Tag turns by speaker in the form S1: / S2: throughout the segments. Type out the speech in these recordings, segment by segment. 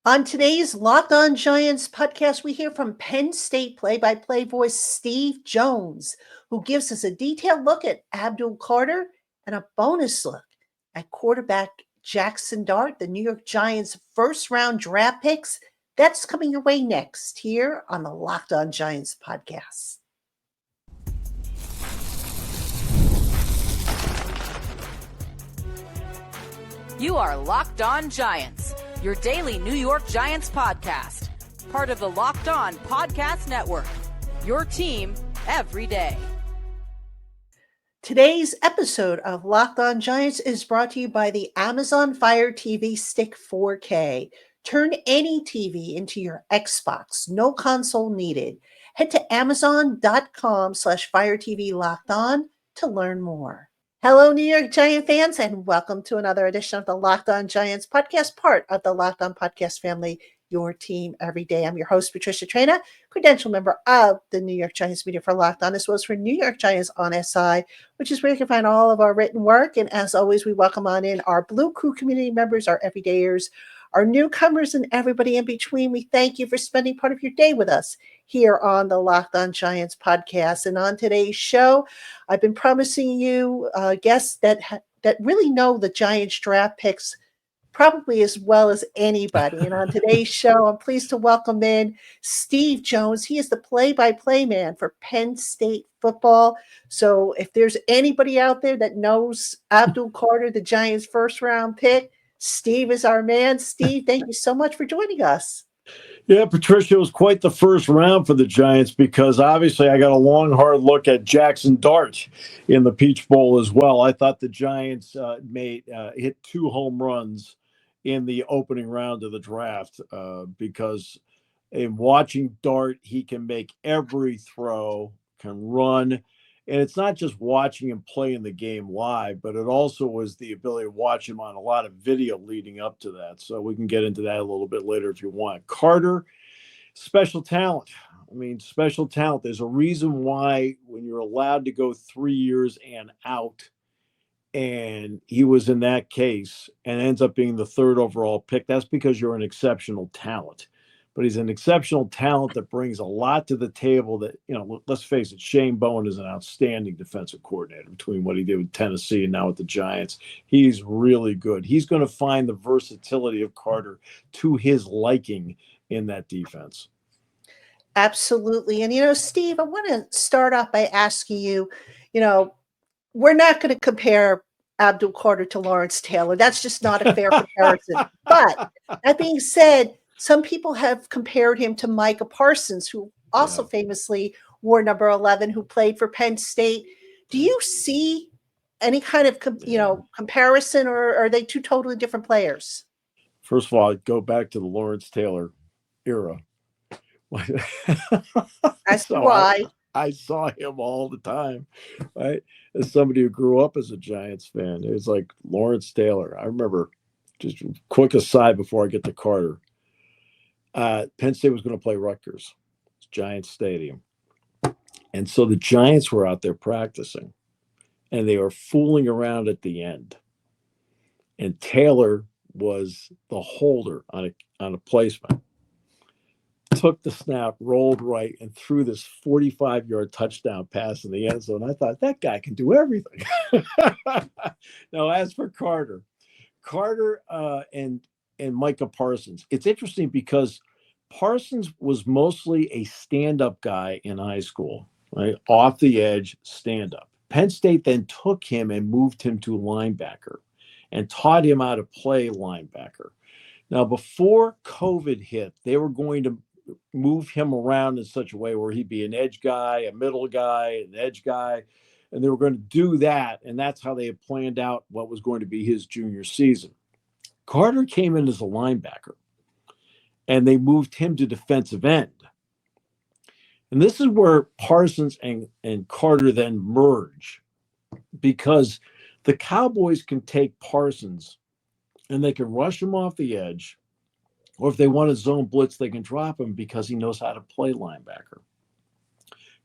S1: On today's Locked On Giants podcast, we hear from Penn State play-by-play voice Steve Jones, who gives us a detailed look at Abdul Carter and a bonus look at quarterback Jaxson Dart, the New York Giants' first-round draft picks. That's coming your way next here on the Locked On Giants podcast.
S2: You are Locked On Giants, your daily New York Giants podcast. Part of the Locked On Podcast Network, your team every day.
S1: Today's episode of Locked On Giants is brought to you by the Amazon Fire TV Stick 4K. Turn any TV into your Xbox, no console needed. Head to amazon.com/Fire TV Locked On to learn more. Hello, New York Giant fans, and welcome to another edition of the Locked On Giants podcast, part of the Locked On podcast family, your team every day. I'm your host, Patricia Traina, credential member of the New York Giants media for Locked On, as well as for New York Giants on SI, which is where you can find all of our written work. And as always, we welcome on in our Blue Crew community members, our everydayers, our newcomers, and everybody in between. We thank you for spending part of your day with us here on the Locked On Giants podcast. And on today's show, I've been promising you guests that really know the Giants draft picks probably as well as anybody. And on today's show, I'm pleased to welcome in Steve Jones. He is the play-by-play man for Penn State football. So if there's anybody out there that knows Abdul Carter, the Giants' first-round pick, Steve is our man. Steve, thank you so much for joining us.
S3: Yeah, Patricia, it was quite the first round for the Giants because obviously I got a long, hard look at Jaxson Dart in the Peach Bowl as well. I thought the Giants hit 2 home runs in the opening round of the draft because in watching Dart, he can make every throw, can run. And it's not just watching him play in the game live, but it also was the ability to watch him on a lot of video leading up to that. So we can get into that a little bit later if you want. Carter, special talent. I mean, special talent. There's a reason why when you're allowed to go 3 years and out, and he was in that case and ends up being the 3rd overall pick, that's because you're an exceptional talent. But he's an exceptional talent that brings a lot to the table that, let's face it, Shane Bowen is an outstanding defensive coordinator between what he did with Tennessee and now with the Giants. He's really good. He's going to find the versatility of Carter to his liking in that defense.
S1: Absolutely. And, Steve, I want to start off by asking you, we're not going to compare Abdul Carter to Lawrence Taylor. That's just not a fair comparison. But that being said, some people have compared him to Micah Parsons, who also famously wore number 11, who played for Penn State. Do you see any kind of, comparison, or are they 2 totally different players?
S3: First of all, I'd go back to the Lawrence Taylor era.
S1: That's why.
S3: I saw him all the time, right? As somebody who grew up as a Giants fan, it was like Lawrence Taylor. I remember, just a quick aside before I get to Carter. Penn State was going to play Rutgers, Giants Stadium. And so the Giants were out there practicing, and they were fooling around at the end. And Taylor was the holder on a placement. Took the snap, rolled right, and threw this 45-yard touchdown pass in the end zone. I thought, that guy can do everything. Now, as for Carter and Micah Parsons, it's interesting because Parsons was mostly a stand-up guy in high school, right? Off the edge, stand-up. Penn State then took him and moved him to linebacker and taught him how to play linebacker. Now, before COVID hit, they were going to move him around in such a way where he'd be an edge guy, a middle guy, an edge guy, and they were going to do that, and that's how they had planned out what was going to be his junior season. Carter came in as a linebacker, and they moved him to defensive end. And this is where Parsons and Carter then merge, because the Cowboys can take Parsons and they can rush him off the edge, or if they want a zone blitz, they can drop him because he knows how to play linebacker.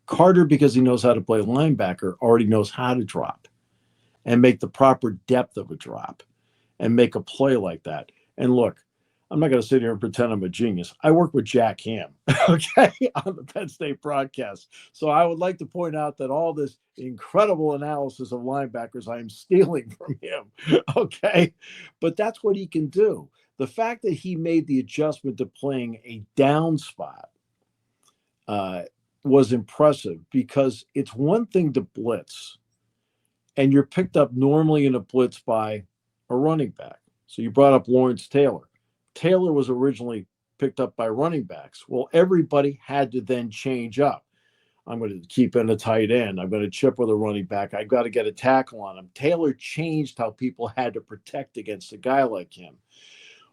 S3: Carter, because he knows how to play linebacker, already knows how to drop and make the proper depth of a drop and make a play like that. And look, I'm not going to sit here and pretend I'm a genius. I work with Jack Ham, okay, on the Penn State broadcast. So I would like to point out that all this incredible analysis of linebackers I am stealing from him, okay? But that's what he can do. The fact that he made the adjustment to playing a down spot was impressive, because it's one thing to blitz, and you're picked up normally in a blitz by a running back. So you brought up Lawrence Taylor. Taylor was originally picked up by running backs. Well, everybody had to then change up. I'm going to keep in a tight end. I'm going to chip with a running back. I've got to get a tackle on him. Taylor changed how people had to protect against a guy like him.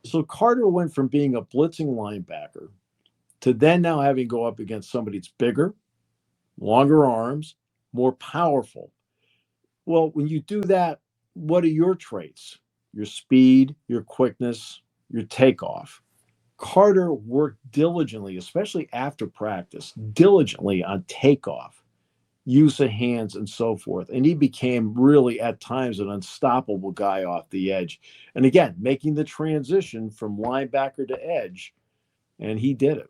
S3: So Carter went from being a blitzing linebacker to then now having to go up against somebody that's bigger, longer arms, more powerful. Well, when you do that, what are your traits? Your speed, your quickness, your takeoff. Carter worked diligently, especially after practice, diligently on takeoff, use of hands, and so forth. And he became really, at times, an unstoppable guy off the edge. And again, making the transition from linebacker to edge, and he did it.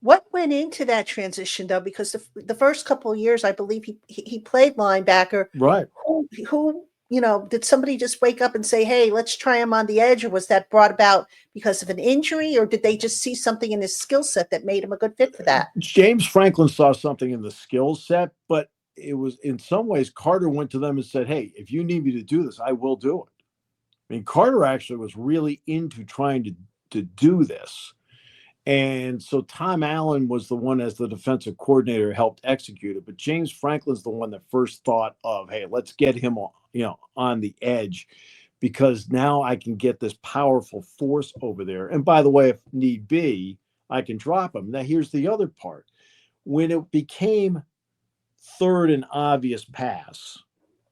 S1: What went into that transition, though? Because the first couple of years, I believe he played linebacker.
S3: Right.
S1: Who did somebody just wake up and say, "Hey, let's try him on the edge," or was that brought about because of an injury, or did they just see something in his skill set that made him a good fit for that?
S3: James Franklin saw something in the skill set, but it was, in some ways, Carter went to them and said, "Hey, if you need me to do this, I will do it." I mean, Carter actually was really into trying to do this. And so Tom Allen was the one, as the defensive coordinator, helped execute it. But James Franklin's the one that first thought of, hey, let's get him on the edge, because now I can get this powerful force over there. And by the way, if need be, I can drop him. Now, here's the other part. When it became third and obvious pass,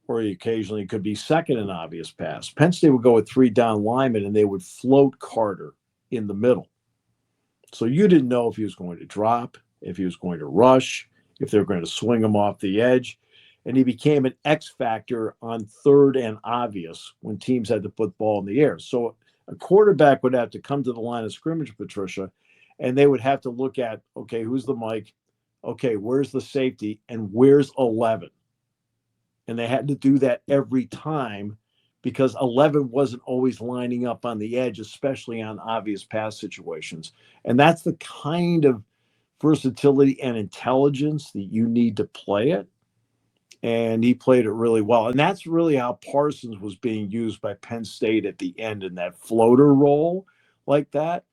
S3: or occasionally it could be second and obvious pass, Penn State would go with 3 down linemen, and they would float Carter in the middle. So you didn't know if he was going to drop, if he was going to rush, if they were going to swing him off the edge. And he became an X factor on third and obvious when teams had to put the ball in the air. So a quarterback would have to come to the line of scrimmage, Patricia, and they would have to look at, okay, who's the Mike? Okay, where's the safety? And where's 11? And they had to do that every time, because 11 wasn't always lining up on the edge, especially on obvious pass situations. And that's the kind of versatility and intelligence that you need to play it. And he played it really well. And that's really how Parsons was being used by Penn State at the end, in that floater role like that.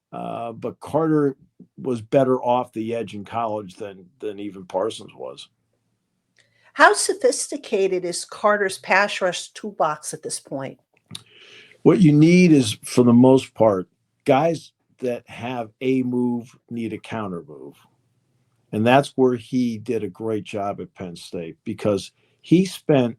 S3: But Carter was better off the edge in college than even Parsons was.
S1: How sophisticated is Carter's pass rush toolbox at this point?
S3: What you need is, for the most part, guys that have a move need a counter move. And that's where he did a great job at Penn State, because he spent,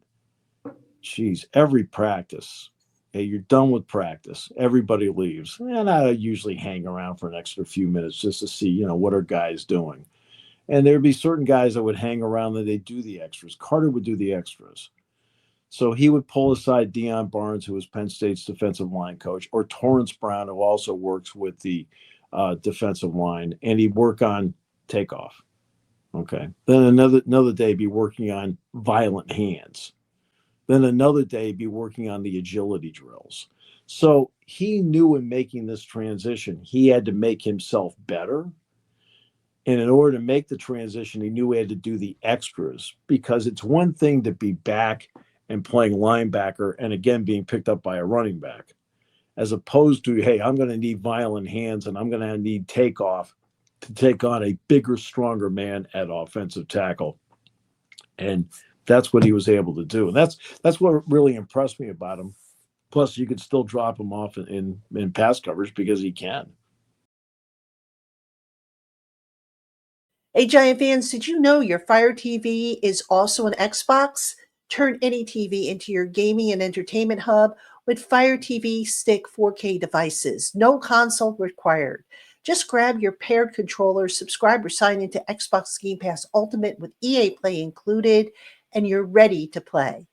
S3: every practice. Hey, you're done with practice. Everybody leaves. And I usually hang around for an extra few minutes just to see, what are guys doing. And there'd be certain guys that would hang around and they'd do the extras. Carter would do the extras. So he would pull aside Deion Barnes, who was Penn State's defensive line coach, or Torrance Brown, who also works with the defensive line, and he'd work on takeoff. Okay. Then another day be working on violent hands. Then another day be working on the agility drills. So he knew, in making this transition, he had to make himself better. And in order to make the transition, he knew he had to do the extras, because it's one thing to be back and playing linebacker and, again, being picked up by a running back, as opposed to, hey, I'm going to need violent hands and I'm going to need takeoff to take on a bigger, stronger man at offensive tackle. And that's what he was able to do. And that's what really impressed me about him. Plus, you could still drop him off in pass coverage, because he can.
S1: Hey, Giant fans, did you know your Fire TV is also an Xbox? Turn any TV into your gaming and entertainment hub with Fire TV Stick 4K devices. No console required. Just grab your paired controller, subscribe or sign into Xbox Game Pass Ultimate with EA Play included, and you're ready to play.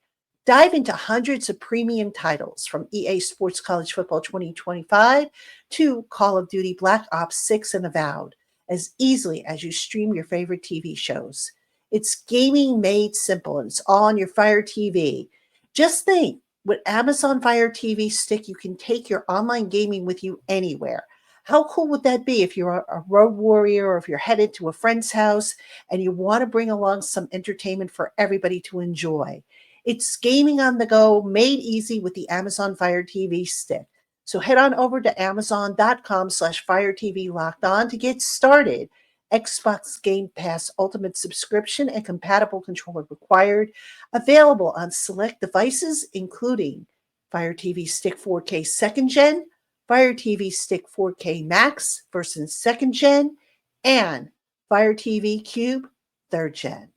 S1: Dive into hundreds of premium titles from EA Sports College Football 2025 to Call of Duty Black Ops 6 and Avowed as easily as you stream your favorite TV shows. It's gaming made simple, and it's all on your Fire TV. Just think, with Amazon Fire TV Stick, you can take your online gaming with you anywhere. How cool would that be if you're a road warrior or if you're headed to a friend's house and you want to bring along some entertainment for everybody to enjoy? It's gaming on the go, made easy with the Amazon Fire TV Stick. So head on over to amazon.com/Fire TV Locked On to get started. Xbox Game Pass Ultimate subscription and compatible controller required. Available on select devices, including Fire TV Stick 4K 2nd Gen, Fire TV Stick 4K Max versus 2nd Gen, and Fire TV Cube 3rd Gen.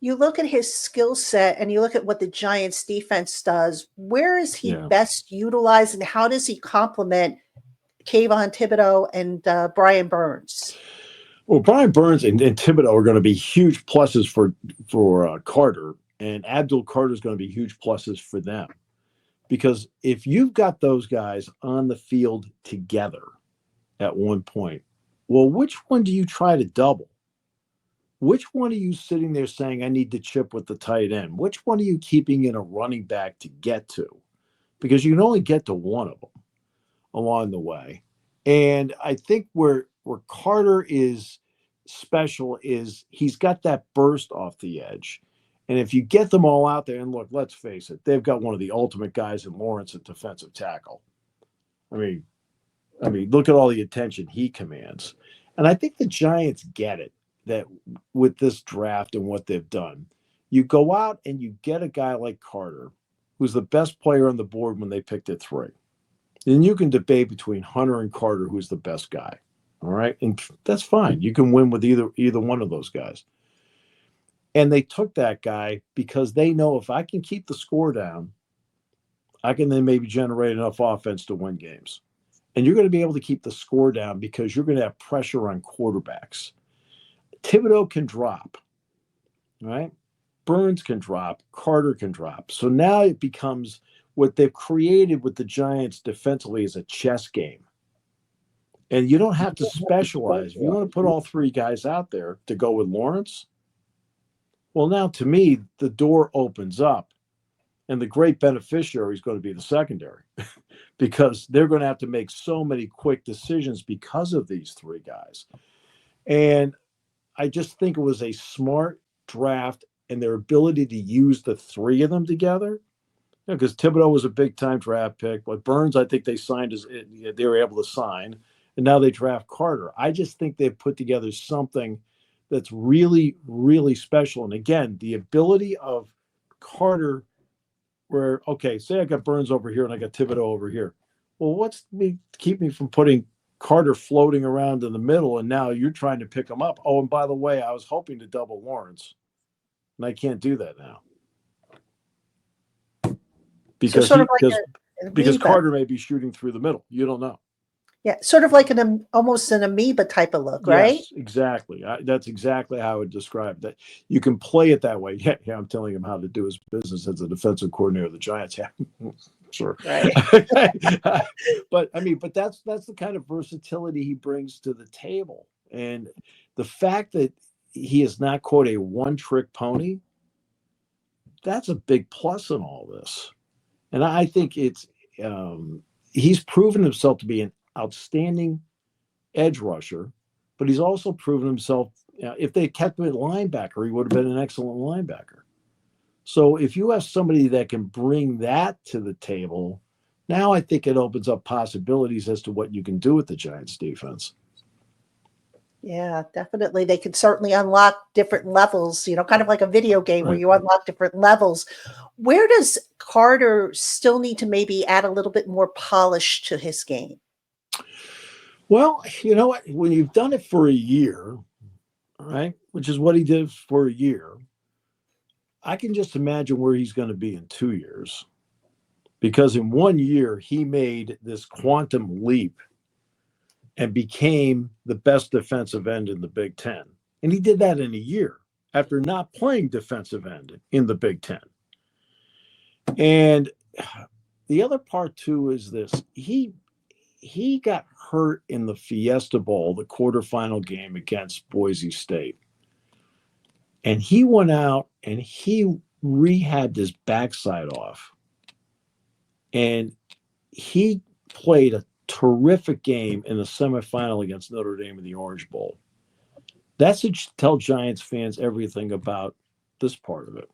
S1: You look at his skill set and you look at what the Giants defense does. Where is he best utilized, and how does he complement Kayvon Thibodeau and Brian Burns?
S3: Well, Brian Burns and Thibodeau are going to be huge pluses for Carter, and Abdul Carter is going to be huge pluses for them. Because if you've got those guys on the field together at one point, well, which one do you try to double? Which one are you sitting there saying, I need to chip with the tight end? Which one are you keeping in a running back to get to? Because you can only get to one of them along the way. And I think where Carter is special is he's got that burst off the edge. And if you get them all out there, and look, let's face it, they've got one of the ultimate guys in Lawrence at defensive tackle. I mean, look at all the attention he commands. And I think the Giants get it. That with this draft and what they've done, you go out and you get a guy like Carter, who's the best player on the board when they picked at 3. Then you can debate between Hunter and Carter, who's the best guy. All right. And that's fine. You can win with either one of those guys. And they took that guy because they know if I can keep the score down, I can then maybe generate enough offense to win games. And you're going to be able to keep the score down because you're going to have pressure on quarterbacks. Thibodeau can drop, right? Burns can drop. Carter can drop. So now it becomes what they've created with the Giants defensively is a chess game. And you don't have to specialize. If you want to put all 3 guys out there to go with Lawrence, well, now to me, the door opens up. And the great beneficiary is going to be the secondary because they're going to have to make so many quick decisions because of these 3 guys. And I just think it was a smart draft and their ability to use the 3 of them together. Because Thibodeau was a big-time draft pick, but Burns, I think they were able to sign, and now they draft Carter. I just think they've put together something that's really, really special. And again, the ability of Carter, where say I got Burns over here and I got Thibodeau over here. Well, what's keep me from putting Carter floating around in the middle, and now you're trying to pick him up. Oh, and by the way, I was hoping to double Lawrence, and I can't do that now because because Carter may be shooting through the middle. You don't know.
S1: Yeah, sort of like almost an amoeba type of look, right?
S3: Yes, exactly. That's exactly how I would describe that. You can play it that way. Yeah, I'm telling him how to do his business as a defensive coordinator of the Giants. Yeah, sure.
S1: Right.
S3: but that's the kind of versatility he brings to the table, and the fact that he is not quote a one-trick pony. That's a big plus in all this, and I think it's he's proven himself to be an outstanding edge rusher, but he's also proven himself. If they kept him at linebacker, he would have been an excellent linebacker. So if you have somebody that can bring that to the table, now I think it opens up possibilities as to what you can do with the Giants defense.
S1: Yeah, definitely. They could certainly unlock different levels, kind of like a video game where you unlock different levels. Where does Carter still need to maybe add a little bit more polish to his game?
S3: Well, you know what? When you've done it for a year, right, which is what he did for a year, I can just imagine where he's going to be in 2 years. Because in 1 year, he made this quantum leap and became the best defensive end in the Big Ten And he did that in a year after not playing defensive end in the Big Ten. And the other part, too, is this. He got hurt in the Fiesta Bowl, the quarterfinal game against Boise State. And he went out and he rehabbed his backside off. And he played a terrific game in the semifinal against Notre Dame in the Orange Bowl. That should tell Giants fans everything about this part of it.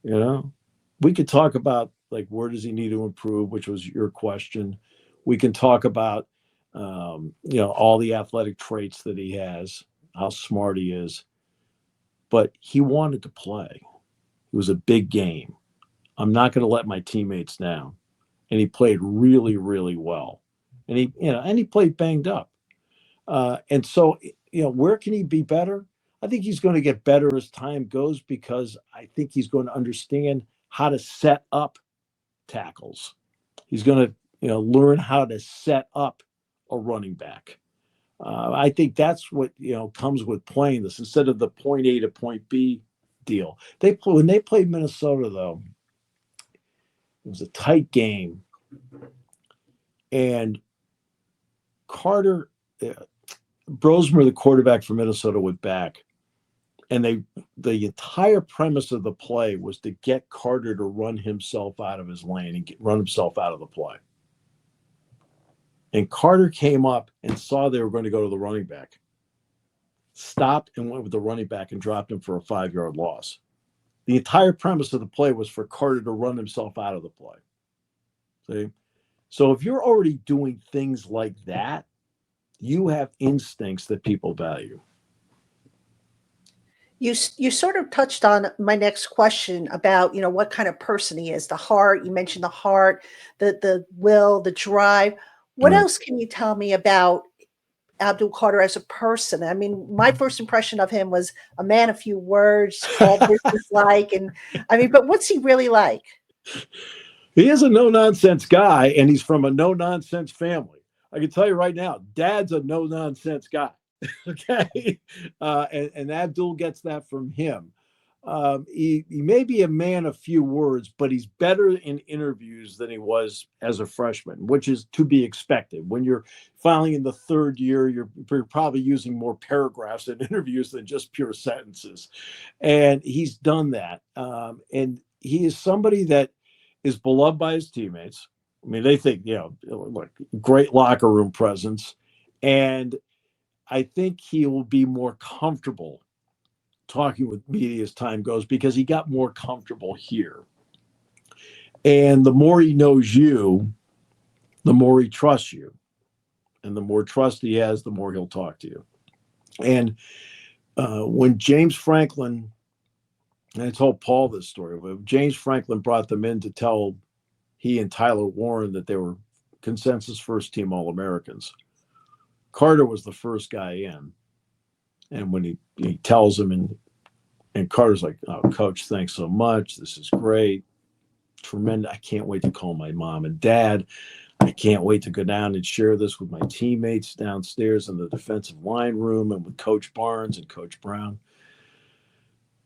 S3: You know, we could talk about, like, where does he need to improve, which was your question. We can talk about, all the athletic traits that he has, how smart he is. But he wanted to play. It was a big game. I'm not going to let my teammates down. And he played really, really well. And he played banged up. And so, where can he be better? I think he's going to get better as time goes, because I think he's going to understand how to set up tackles. He's going to, learn how to set up a running back. I think that's what, comes with playing this instead of the point A to point B deal. When they played Minnesota, though, it was a tight game. And Carter, Brosmer, the quarterback for Minnesota, went back. And the entire premise of the play was to get Carter to run himself out of his lane and run himself out of the play. And Carter came up and saw they were going to go to the running back, stopped and went with the running back and dropped him for a 5-yard loss. The entire premise of the play was for Carter to run himself out of the play. See? So if you're already doing things like that, you have instincts that people value.
S1: You sort of touched on my next question about, what kind of person he is, the heart. You mentioned the heart, the will, the drive. What else can you tell me about Abdul Carter as a person? I mean, my first impression of him was a man of few words, all business-like. And but what's he really like?
S3: He is a no-nonsense guy, and he's from a no-nonsense family. I can tell you right now, Dad's a no-nonsense guy. Okay. And Abdul gets that from him. He may be a man of few words, but he's better in interviews than he was as a freshman, which is to be expected. When you're filing in the third year, you're probably using more paragraphs in interviews than just pure sentences. And he's done that. And he is somebody that is beloved by his teammates. I mean, they think, look, great locker room presence. And I think he will be more comfortable talking with media as time goes, because he got more comfortable here. And the more he knows you, the more he trusts you. And the more trust he has, the more he'll talk to you. And when James Franklin, and I told Paul this story, when James Franklin brought them in to tell he and Tyler Warren that they were consensus first team All-Americans, Carter was the first guy in. And when he tells him, and Carter's like, "Oh, Coach, thanks so much. This is great. Tremendous. I can't wait to call my mom and dad. I can't wait to go down and share this with my teammates downstairs in the defensive line room and with Coach Barnes and Coach Brown."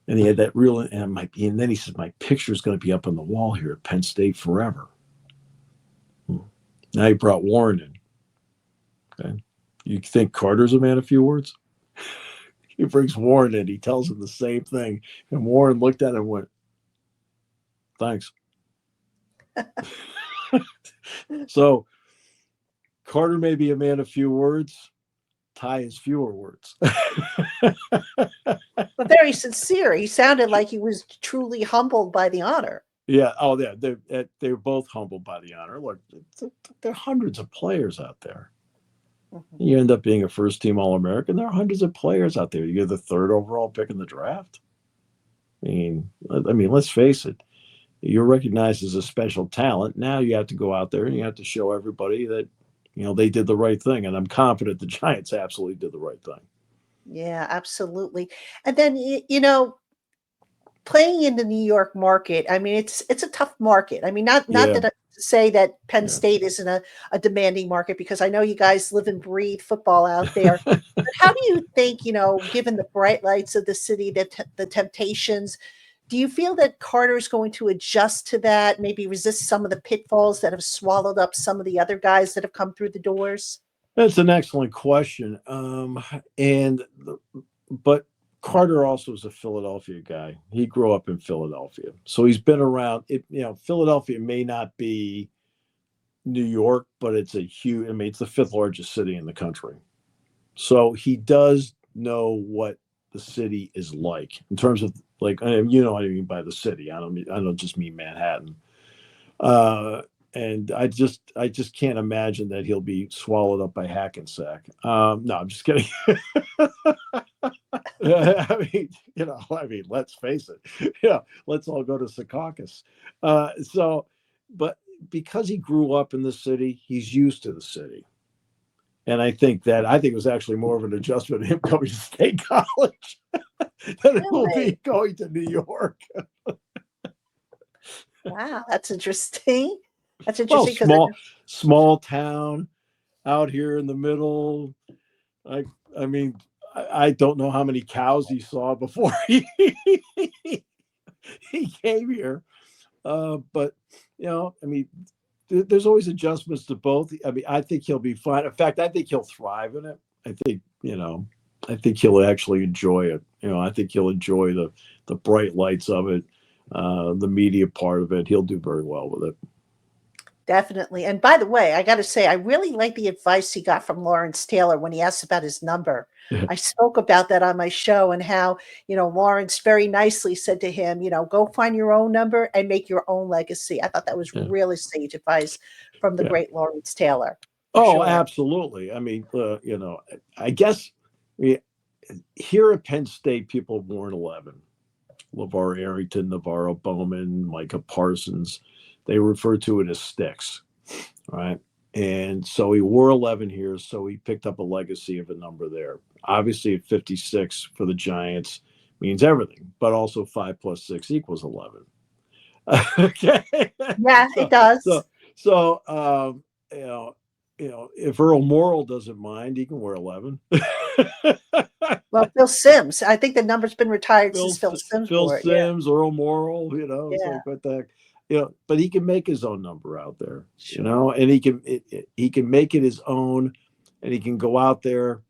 S3: And he had that real, and then he says, "My picture is going to be up on the wall here at Penn State forever." Now he brought Warren in. Okay. You think Carter's a man of few words? He brings Warren in. He tells him the same thing. And Warren looked at him and went, "Thanks." So Carter may be a man of few words. Ty is fewer words.
S1: But very sincere. He sounded like he was truly humbled by the honor.
S3: Yeah. Oh, yeah. They were both humbled by the honor. Look, there are hundreds of players out there. You end up being a first-team All-American. There are hundreds of players out there. You're the third overall pick in the draft. I mean, let's face it. You're recognized as a special talent. Now you have to go out there and you have to show everybody that, they did the right thing. And I'm confident the Giants absolutely did the right thing.
S1: Yeah, absolutely. And then, playing in the New York market, it's a tough market. Not that to say that Penn
S3: Yeah.
S1: State isn't a demanding market because I know you guys live and breathe football out there. But how do you think, given the bright lights of the city, the temptations, do you feel that Carter is going to adjust to that, maybe resist some of the pitfalls that have swallowed up some of the other guys that have come through the doors?
S3: That's an excellent question. But Carter also is a Philadelphia guy. He grew up in Philadelphia, so he's been around it. Philadelphia may not be New York, but it's a huge. I mean, it's the fifth largest city in the country. So he does know what the city is like in terms of like, what I mean by the city. I don't just mean Manhattan. And I just can't imagine that he'll be swallowed up by Hackensack. No, I'm just kidding. I mean, let's face it. Let's all go to Secaucus. But because he grew up in the city, he's used to the city. And I think it was actually more of an adjustment to him coming to State College than it will be going to New York.
S1: Wow, that's interesting. That's interesting
S3: because small town out here in the middle. I mean, I don't know how many cows he saw before he came here. But I mean, there's always adjustments to both. I mean, I think he'll be fine. In fact, I think he'll thrive in it. I think he'll actually enjoy it. I think he'll enjoy the bright lights of it, the media part of it. He'll do very well with it.
S1: Definitely. And by the way, I got to say, I really like the advice he got from Lawrence Taylor when he asked about his number.
S3: Yeah.
S1: I spoke about that on my show and how, Lawrence very nicely said to him, go find your own number and make your own legacy. I thought that was really sage advice from the great Lawrence Taylor.
S3: Oh, sure. Absolutely. I mean, I guess here at Penn State, people have worn 11. LeVar Arrington, Navarro Bowman, Micah Parsons. They refer to it as sticks, right? And so he wore 11 here, so he picked up a legacy of a number there. Obviously, at 56 for the Giants means everything, but also 5 + 6 = 11. Okay.
S1: Yeah, it does.
S3: So if Earl Morrall doesn't mind, he can wear 11.
S1: Well, Phil Simms, I think the number's been retired since Phil Simms.
S3: Earl Morrall, it's like what the heck. But he can make his own number out there, and he can make it his own, and he can go out there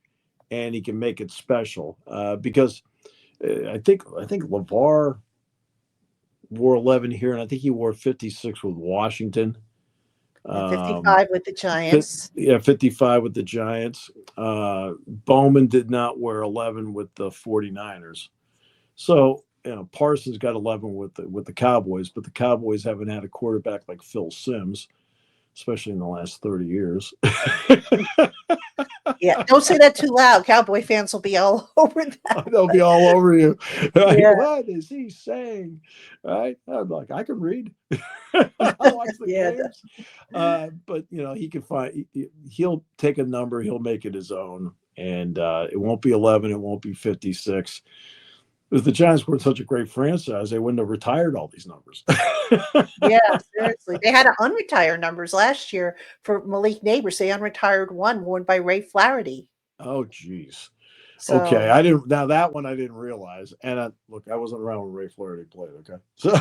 S3: and he can make it special. Because I think LeVar wore 11 here, and I think he wore 56 with Washington.
S1: 55 with the Giants.
S3: 55 with the Giants. Bowman did not wear 11 with the 49ers. So, Parsons got 11 with the Cowboys, but the Cowboys haven't had a quarterback like Phil Simms, especially in the last 30 years.
S1: Yeah, don't say that too loud. Cowboy fans will be all over that.
S3: They'll be all over you.
S1: Yeah.
S3: What is he saying? Right? I'm like, I can read. I watch the games. But he can he'll take a number, he'll make it his own, and it won't be 11, it won't be 56. If the Giants weren't such a great franchise, they wouldn't have retired all these numbers.
S1: Yeah, seriously. They had to unretire numbers last year for Malik Neighbors. They unretired one worn by Ray Flaherty.
S3: Oh, geez. So, okay, now that one I didn't realize. And I wasn't around when Ray Flaherty played. Okay, so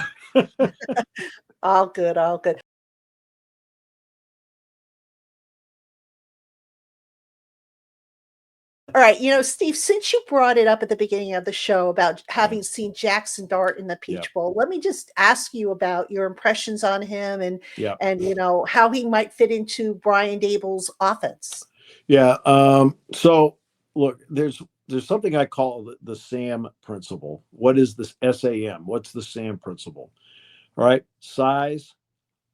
S1: all good. All right, Steve, since you brought it up at the beginning of the show about having seen Jaxson Dart in the Peach Bowl, let me just ask you about your impressions on him and how he might fit into Brian Daboll's offense.
S3: Yeah. So look, there's something I call the SAM principle. What is this SAM? What's the SAM principle? All right. Size,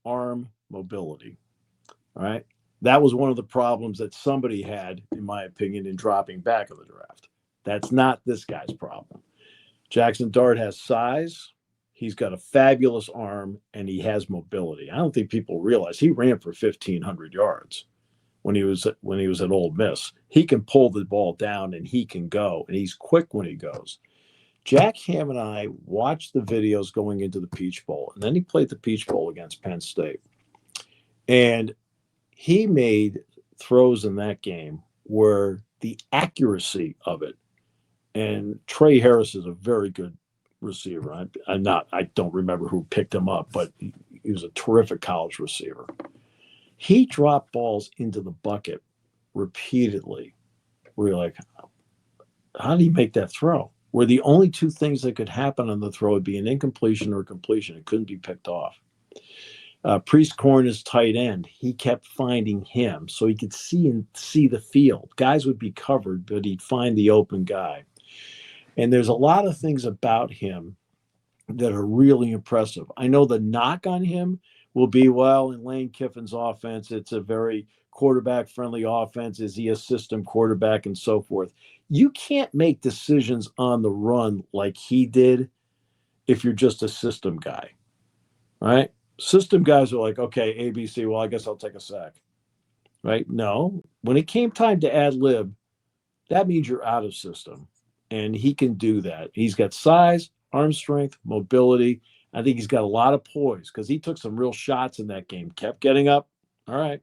S3: arm, mobility. All right. That was one of the problems that somebody had, in my opinion, in dropping back of the draft. That's not this guy's problem. Jaxson Dart has size. He's got a fabulous arm, and he has mobility. I don't think people realize he ran for 1,500 yards when he was at Ole Miss. He can pull the ball down, and he can go, and he's quick when he goes. Jack Ham and I watched the videos going into the Peach Bowl, and then he played the Peach Bowl against Penn State. And he made throws in that game where the accuracy of it, and Trey Harris is a very good receiver. I don't remember who picked him up, but he was a terrific college receiver. He dropped balls into the bucket repeatedly. Where you're like, how did he make that throw? Where the only two things that could happen on the throw would be an incompletion or a completion. It couldn't be picked off. Priest Corn is tight end. He kept finding him so he could see the field. Guys would be covered, but he'd find the open guy. And there's a lot of things about him that are really impressive. I know the knock on him will be, well, in Lane Kiffin's offense, it's a very quarterback-friendly offense. Is he a system quarterback and so forth? You can't make decisions on the run like he did if you're just a system guy, right? System guys are like, okay, ABC, well, I guess I'll take a sack, right? No, when it came time to ad lib, that means you're out of system, and he can do that. He's got size, arm strength, mobility. I think he's got a lot of poise because he took some real shots in that game, kept getting up. All right.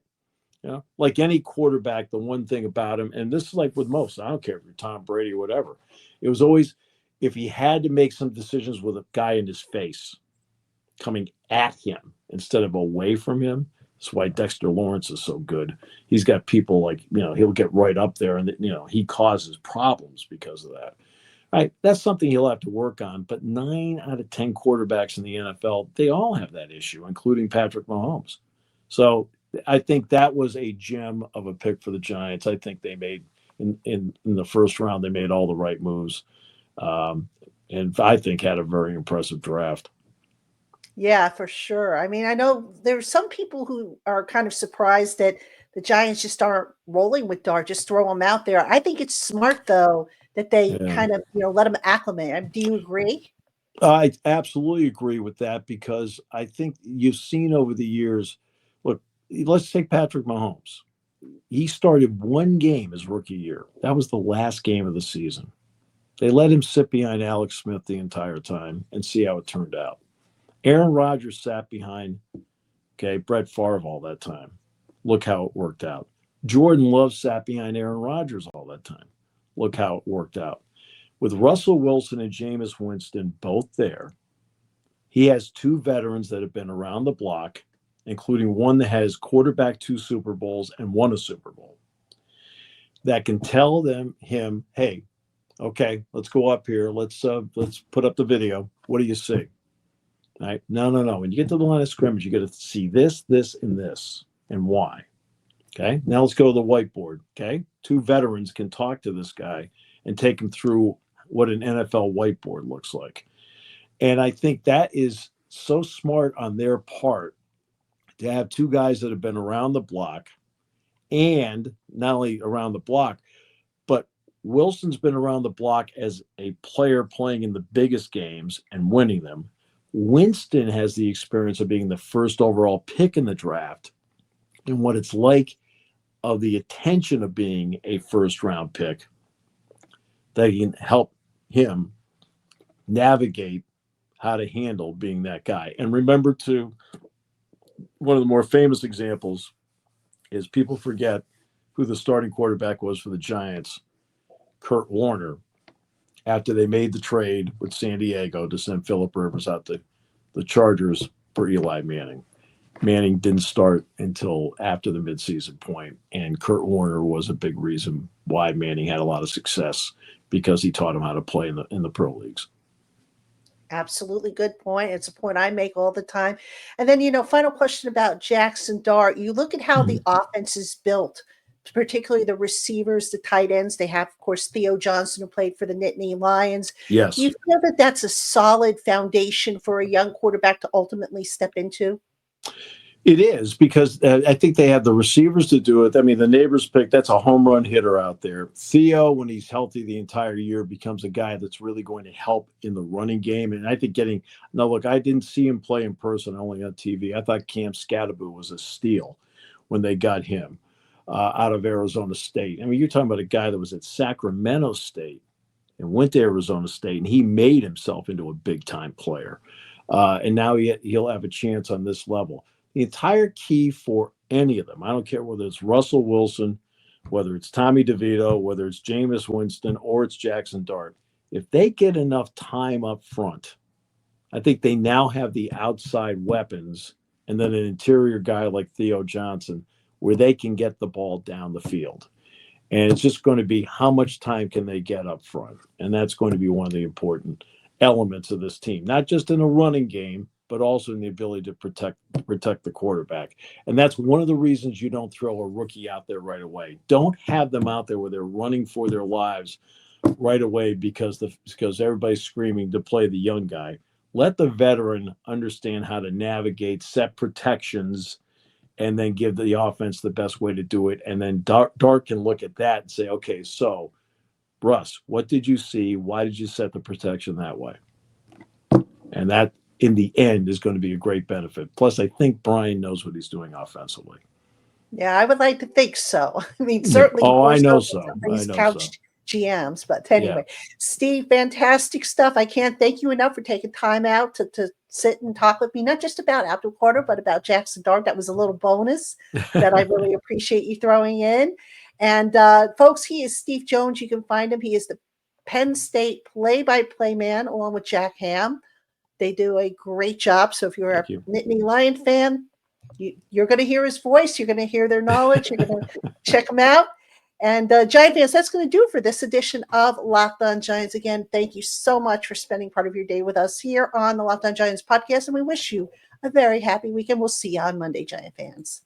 S3: You know, like any quarterback, the one thing about him, and this is like with most, I don't care if you're Tom Brady or whatever, it was always if he had to make some decisions with a guy in his face coming at him instead of away from him. That's why Dexter Lawrence is so good. He's got people like, he'll get right up there and, he causes problems because of that. Right. That's something he'll have to work on. But 9 out of 10 quarterbacks in the NFL, they all have that issue, including Patrick Mahomes. So I think that was a gem of a pick for the Giants. I think they made in the first round, they made all the right moves. And I think had a very impressive draft.
S1: Yeah, for sure. I mean, I know there's some people who are kind of surprised that the Giants just aren't rolling with Dart, just throw him out there. I think it's smart, though, that they kind of, let him acclimate. Do you agree?
S3: I absolutely agree with that because I think you've seen over the years, look, let's take Patrick Mahomes. He started one game his rookie year. That was the last game of the season. They let him sit behind Alex Smith the entire time and see how it turned out. Aaron Rodgers sat behind, Brett Favre all that time. Look how it worked out. Jordan Love sat behind Aaron Rodgers all that time. Look how it worked out. With Russell Wilson and Jameis Winston both there, he has 2 veterans that have been around the block, including one that has quarterbacked 2 Super Bowls and won a Super Bowl, that can tell him, hey, okay, let's go up here. Let's put up the video. What do you see? All right. No. When you get to the line of scrimmage, you got to see this, this, and this, and why. Okay. Now let's go to the whiteboard. Okay. 2 veterans can talk to this guy and take him through what an NFL whiteboard looks like. And I think that is so smart on their part to have 2 guys that have been around the block, and not only around the block, but Wilson's been around the block as a player playing in the biggest games and winning them. Winston has the experience of being the first overall pick in the draft and what it's like of the attention of being a first round pick that can help him navigate how to handle being that guy. And remember, too, one of the more famous examples is people forget who the starting quarterback was for the Giants, Kurt Warner, after they made the trade with San Diego to send Phillip Rivers out to the Chargers for Eli Manning. Manning didn't start until after the midseason point, and Kurt Warner was a big reason why Manning had a lot of success because he taught him how to play in the pro leagues.
S1: Absolutely good point. It's a point I make all the time. And then, final question about Jaxson Dart. You look at how the offense is built, particularly the receivers, the tight ends. They have, of course, Theo Johnson, who played for the Nittany Lions.
S3: Yes.
S1: Do you feel that that's a solid foundation for a young quarterback to ultimately step into?
S3: It is, because I think they have the receivers to do it. I mean, the Neighbors pick, that's a home run hitter out there. Theo, when he's healthy the entire year, becomes a guy that's really going to help in the running game. And I think look, I didn't see him play in person, only on TV. I thought Cam Scatterbo was a steal when they got him out of Arizona State. I mean, you're talking about a guy that was at Sacramento State and went to Arizona State, and he made himself into a big-time player. And now he'll have a chance on this level. The entire key for Any of them. I don't care whether it's Russell Wilson, whether it's Tommy DeVito, whether it's Jameis Winston, or it's Jaxson Dart. If they get enough time up front, I think they now have the outside weapons and then an interior guy like Theo Johnson where they can get the ball down the field. And it's just going to be how much time can they get up front. And that's going to be one of the important elements of this team, not just in a running game, but also in the ability to protect the quarterback. And that's one of the reasons you don't throw a rookie out there right away. Don't have them out there where they're running for their lives right away because everybody's screaming to play the young guy. Let the veteran understand how to navigate, set protections, and then give the offense the best way to do it. And then Dart can look at that and say, okay, so Russ, what did you see? Why did you set the protection that way? And that, in the end, is going to be a great benefit. Plus, I think Brian knows what he's doing offensively.
S1: Yeah, I would like to think so. I mean, certainly.
S3: Oh, I know so.
S1: He's couched GMs, but anyway, yeah. Steve, fantastic stuff. I can't thank you enough for taking time out to sit and talk with me, not just about Abdul Carter, but about Jaxson Dart. That was a little bonus that I really appreciate you throwing in. And folks, he is Steve Jones. You can find him. He is the Penn State play-by-play man, along with Jack Ham. They do a great job. So if you're a Nittany Lion fan, you're going to hear his voice. You're going to hear their knowledge. You're going to check them out. And Giant fans, that's going to do it for this edition of Locked On Giants. Again, thank you so much for spending part of your day with us here on the Locked On Giants podcast. And we wish you a very happy weekend. We'll see you on Monday, Giant fans.